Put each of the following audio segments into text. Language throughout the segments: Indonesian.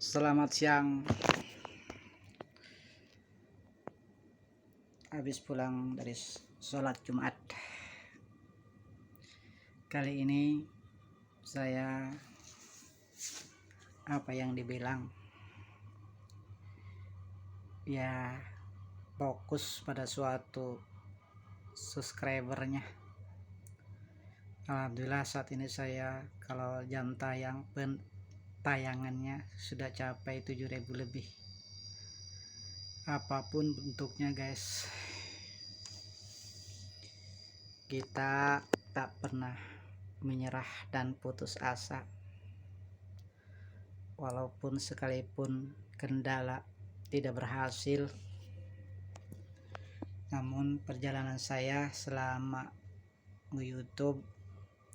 Selamat siang. Habis pulang dari sholat Jumat. Kali ini saya apa yang dibilang ya, fokus pada suatu subscribernya. Alhamdulillah saat ini saya kalau jam tayang tayangannya sudah capai 7.000 lebih. Apapun bentuknya guys, kita tak pernah menyerah dan putus asa. Walaupun sekalipun kendala tidak berhasil, namun perjalanan saya selama YouTube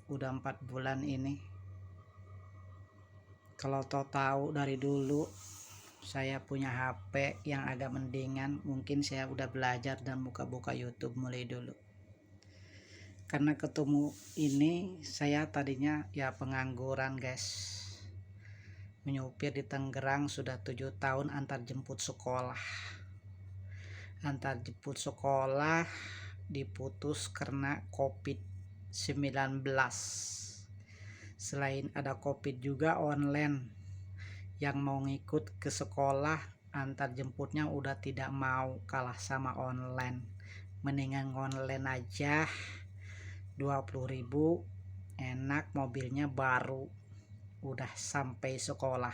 udah 4 bulan ini, kalau tahu dari dulu saya punya HP yang agak mendingan, mungkin saya udah belajar dan buka-buka YouTube mulai dulu. Karena ketemu ini, saya tadinya ya pengangguran guys, menyupir di Tangerang sudah 7 tahun antar jemput sekolah diputus karena COVID-19. Selain ada COVID juga online, yang mau ngikut ke sekolah antar jemputnya udah tidak mau, kalah sama online. Mendingan online aja, 20.000 enak, mobilnya baru, udah sampai sekolah.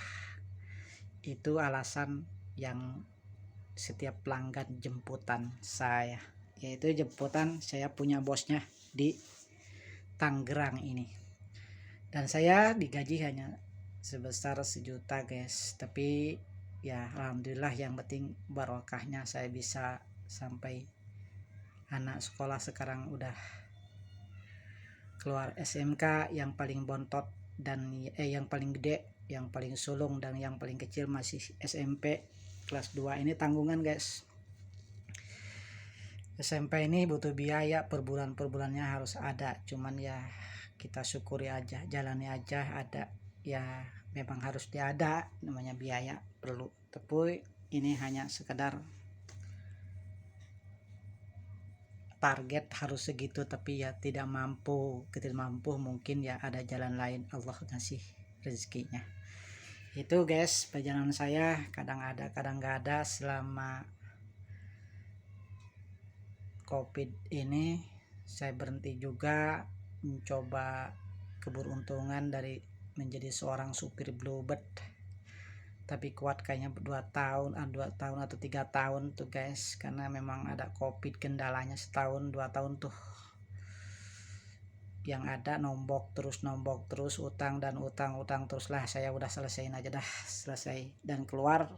Itu alasan yang setiap pelanggan jemputan saya, yaitu jemputan saya punya bosnya di Tangerang ini, dan saya digaji hanya sebesar 1 juta guys. Tapi ya alhamdulillah, yang penting barokahnya saya bisa sampai anak sekolah sekarang udah keluar SMK, yang paling bontot dan yang paling gede, yang paling sulung, dan yang paling kecil masih SMP kelas 2. Ini tanggungan guys. SMP ini butuh biaya, per bulannya harus ada, cuman ya kita syukuri aja, jalani aja. Ada ya, memang harus diada, namanya biaya perlu. Tapi ini hanya sekedar target harus segitu, tapi ya tidak mampu mungkin ya ada jalan lain, Allah ngasih rezekinya. Itu guys perjalanan saya, kadang ada kadang nggak ada. Selama COVID ini saya berhenti juga mencoba keberuntungan dari menjadi seorang supir Bluebird, tapi kuat kayaknya 2 tahun atau 3 tahun tuh guys, karena memang ada COVID, kendalanya setahun 2 tahun tuh. Yang ada nombok terus, utang terus lah. Saya udah selesaiin aja dah, selesai dan keluar.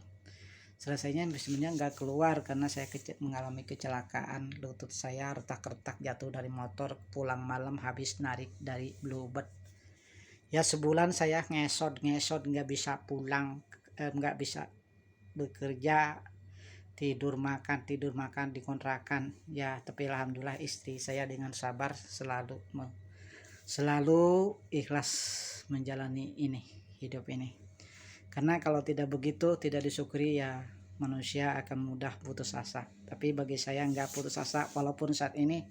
Selesainya sebenarnya nggak keluar karena saya mengalami kecelakaan. Lutut saya retak-retak, jatuh dari motor pulang malam habis narik dari Bluebird. Ya sebulan saya ngesot nggak bisa pulang, nggak bisa bekerja, tidur makan di kontrakan ya. Tapi alhamdulillah istri saya dengan sabar selalu ikhlas menjalani hidup ini. Karena kalau tidak begitu, tidak disyukuri ya, manusia akan mudah putus asa. Tapi bagi saya nggak putus asa, walaupun saat ini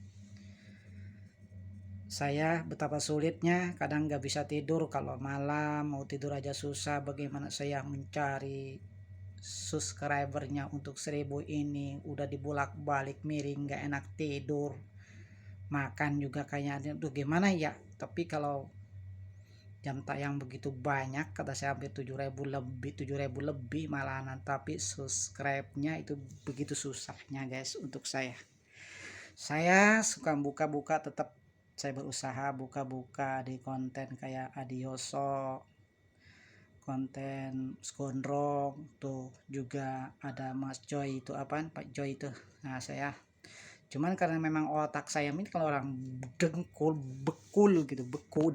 saya betapa sulitnya, kadang nggak bisa tidur. Kalau malam mau tidur aja susah. Bagaimana saya mencari subscribernya untuk 1.000 ini, udah dibolak-balik miring, nggak enak tidur. Makan juga kayaknya tuh gimana ya. Tapi kalau jam tayang begitu banyak, kata saya hampir 7.000 lebih malahan, tapi subscribe-nya itu begitu susahnya guys. Untuk saya suka buka-buka, tetap saya berusaha buka-buka di konten kayak Adioso, konten Skondrong tuh juga ada Mas Joy, itu apaan Pak Joy itu. Nah saya cuman karena memang otak saya ini kalau orang bekul gitu,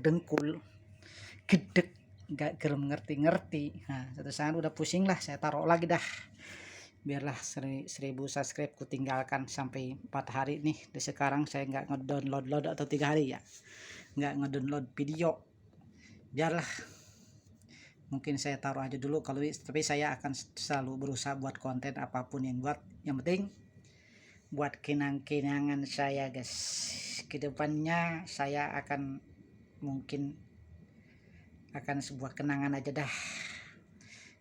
dengkul gedek, nggak gerem ngerti. Nah satu saat udah pusing lah, saya taruh lagi dah, biarlah 1.000 subscribe ku tinggalkan sampai 4 hari nih. Di sekarang saya nggak ngedownload atau 3 hari ya, nggak ngedownload video, biarlah mungkin saya taruh aja dulu kalau tapi saya akan selalu berusaha buat konten apapun yang buat, yang penting buat kenang-kenangan saya guys. Kedepannya saya akan mungkin akan sebuah kenangan aja dah,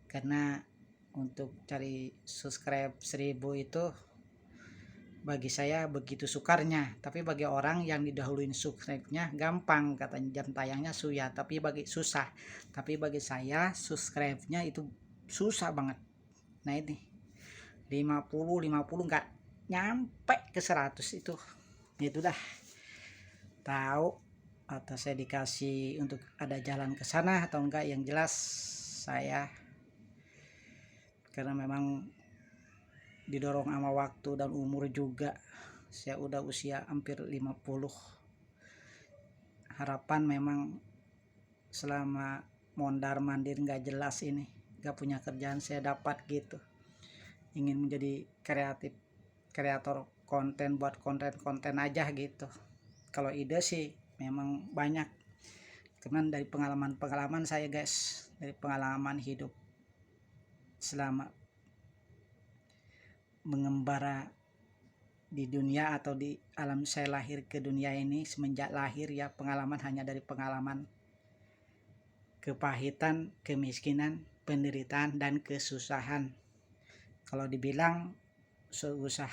karena untuk cari subscribe 1000 itu bagi saya begitu sukarnya, tapi bagi orang yang didahuluin subscribe-nya gampang, katanya jam tayangnya susah, tapi bagi saya subscribe-nya itu susah banget. Nah ini 50 nggak nyampe ke 100 itu dah tahu atau saya dikasih untuk ada jalan ke sana atau enggak, yang jelas saya karena memang didorong sama waktu dan umur juga, saya udah usia hampir 50. Harapan memang selama mondar mandir nggak jelas ini, nggak punya kerjaan, saya dapat gitu, ingin menjadi kreator konten, buat konten aja gitu. Kalau ide sih memang banyak, cuman dari pengalaman saya guys, dari pengalaman hidup selama mengembara di dunia atau di alam, saya lahir ke dunia ini, semenjak lahir ya, pengalaman hanya dari pengalaman kepahitan, kemiskinan, penderitaan, dan kesusahan. Kalau dibilang seusah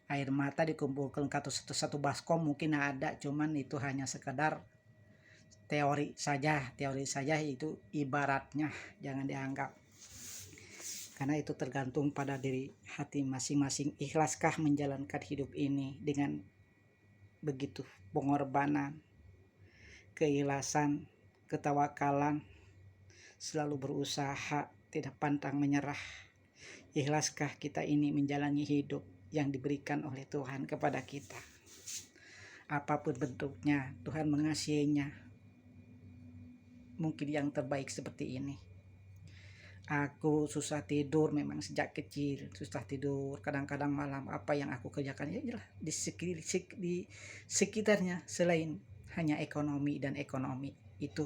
air mata dikumpulkan ke satu baskom mungkin ada, cuman itu hanya sekedar teori saja itu ibaratnya, jangan dianggap, karena itu tergantung pada diri hati masing-masing. Ikhlaskah menjalankan hidup ini dengan begitu pengorbanan, keikhlasan, ketawakalan, selalu berusaha, tidak pantang menyerah. Ikhlaskah kita ini menjalani hidup yang diberikan oleh Tuhan kepada kita, apapun bentuknya Tuhan mengasihinya mungkin yang terbaik seperti ini. Aku susah tidur memang sejak kecil, susah tidur, kadang-kadang malam. Apa yang aku kerjakan ya jelas di sekitarnya selain hanya ekonomi dan ekonomi, itu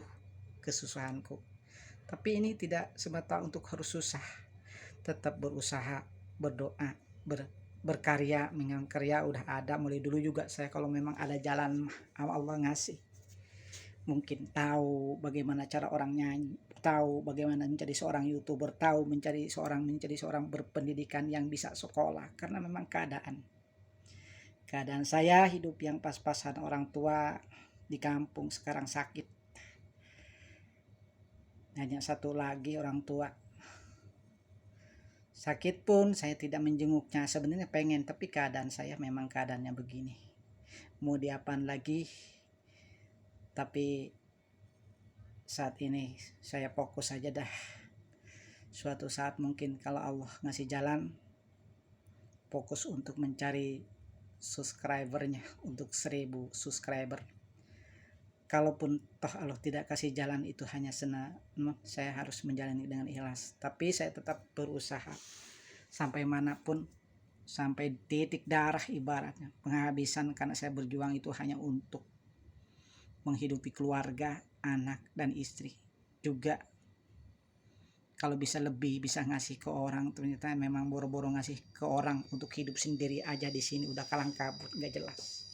kesusahanku. Tapi ini tidak semata untuk harus susah, tetap berusaha, berdoa, berkarya. Memang karya udah ada mulai dulu juga saya, kalau memang ada jalan Allah ngasih, mungkin tahu bagaimana cara orang nyanyi, tahu bagaimana menjadi seorang YouTuber, tahu menjadi seorang berpendidikan yang bisa sekolah, karena memang keadaan saya hidup yang pas-pasan. Orang tua di kampung sekarang sakit, hanya satu lagi orang tua sakit pun saya tidak menjenguknya, sebenarnya pengen, tapi keadaan saya memang keadaannya begini, mau diapain lagi. Tapi saat ini saya fokus saja dah, suatu saat mungkin kalau Allah ngasih jalan, fokus untuk mencari subscribernya untuk 1000 subscriber. Kalaupun toh Allah tidak kasih jalan, itu hanya saya harus menjalani dengan ikhlas, tapi saya tetap berusaha sampai manapun, sampai titik darah ibaratnya penghabisan, karena saya berjuang itu hanya untuk menghidupi keluarga, anak dan istri juga. Kalau bisa lebih, bisa ngasih ke orang, ternyata memang boro-boro ngasih ke orang, untuk hidup sendiri aja di sini udah kalang kabut, nggak jelas.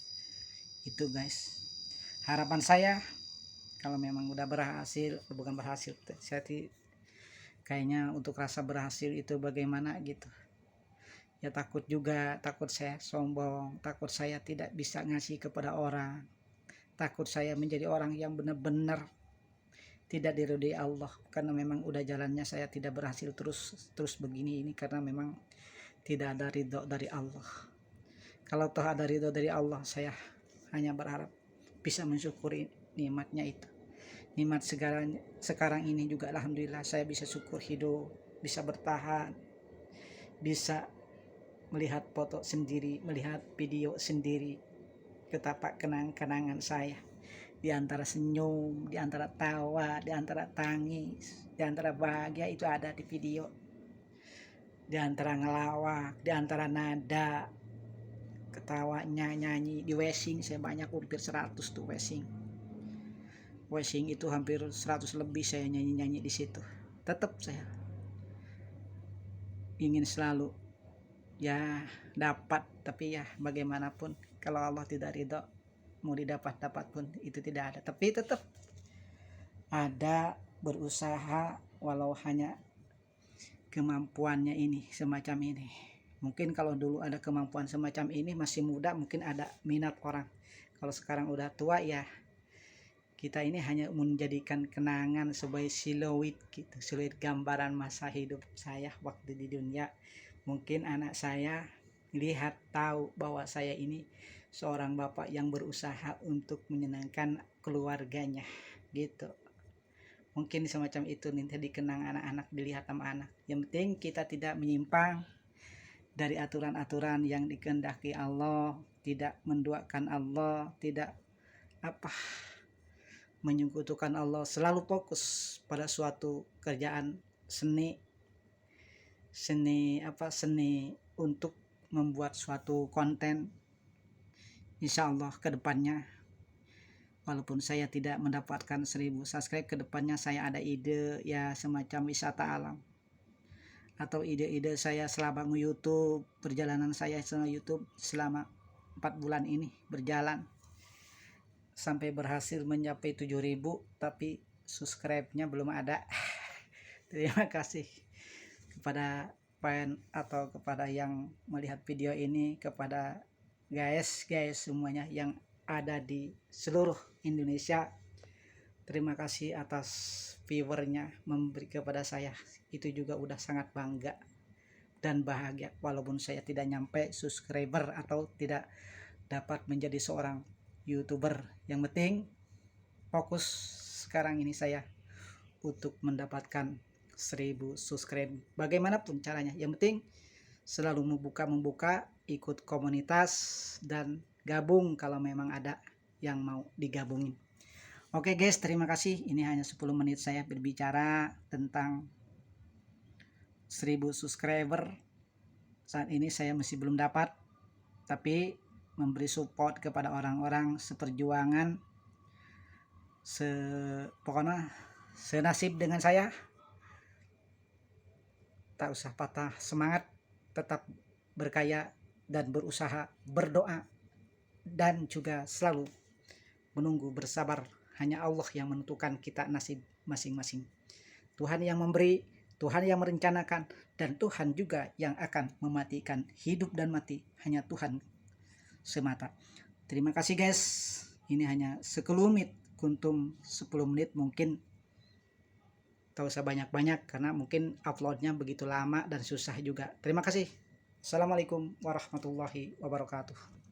Itu guys, harapan saya kalau memang udah berhasil, bukan berhasil, saya kayaknya untuk rasa berhasil itu bagaimana gitu ya, takut juga, takut saya sombong, takut saya tidak bisa ngasih kepada orang, takut saya menjadi orang yang benar-benar tidak diridhoi Allah, karena memang udah jalannya saya tidak berhasil terus begini ini, karena memang tidak ada ridho dari Allah. Kalau toh ada ridho dari Allah, saya hanya berharap bisa mensyukuri nikmatnya itu. Nikmat sekarang ini juga alhamdulillah saya bisa syukur hidup, bisa bertahan, bisa melihat foto sendiri, melihat video sendiri, betapa kenangan saya, di antara senyum, di antara tawa, di antara tangis, di antara bahagia, itu ada di video, di antara ngelawak, di antara nada ketawanya, nyanyi di washing. Saya banyak, hampir 100 tuh washing itu hampir 100 lebih saya nyanyi di situ. tetap saya ingin selalu ya dapat, tapi ya bagaimanapun kalau Allah tidak ridho mau didapat pun itu tidak ada, tapi tetap ada berusaha walau hanya kemampuannya ini semacam ini. Mungkin kalau dulu ada kemampuan semacam ini masih muda mungkin ada minat orang, kalau sekarang udah tua ya kita ini hanya menjadikan kenangan sebagai siluet gitu, siluet gambaran masa hidup saya waktu di dunia. Mungkin anak saya lihat tahu bahwa saya ini seorang bapak yang berusaha untuk menyenangkan keluarganya gitu. Mungkin semacam itu nanti dikenang anak-anak, dilihat sama anak. Yang penting kita tidak menyimpang dari aturan-aturan yang dikehendaki Allah, tidak menduakan Allah, tidak menyekutukan Allah, selalu fokus pada suatu kerjaan seni untuk membuat suatu konten. Insya Allah kedepannya walaupun saya tidak mendapatkan 1000 subscribe, kedepannya saya ada ide ya semacam wisata alam, atau ide-ide saya selama YouTube, perjalanan saya selama YouTube selama 4 bulan ini berjalan sampai berhasil mencapai 7.000, tapi subscribe-nya belum ada. Terima kasih kepada fan atau kepada yang melihat video ini, kepada guys semuanya yang ada di seluruh Indonesia. Terima kasih atas viewernya memberi kepada saya, itu juga udah sangat bangga dan bahagia walaupun saya tidak nyampe subscriber atau tidak dapat menjadi seorang YouTuber. Yang penting fokus sekarang ini saya untuk mendapatkan 1000 subscribe bagaimanapun caranya. Yang penting selalu membuka ikut komunitas dan gabung kalau memang ada yang mau digabungin. Oke guys, terima kasih. Ini hanya 10 menit saya berbicara tentang 1000 subscriber. Saat ini saya masih belum dapat, tapi memberi support kepada orang-orang seperjuangan, pokoknya senasib dengan saya. Tak usah patah semangat, tetap berkaya dan berusaha, berdoa, dan juga selalu menunggu, bersabar. Hanya Allah yang menentukan kita nasib masing-masing. Tuhan yang memberi, Tuhan yang merencanakan, dan Tuhan juga yang akan mematikan. Hidup dan mati hanya Tuhan semata. Terima kasih guys. Ini hanya sekelumit kuntum 10 menit, mungkin tak usah banyak-banyak karena mungkin uploadnya begitu lama dan susah juga. Terima kasih. Assalamualaikum warahmatullahi wabarakatuh.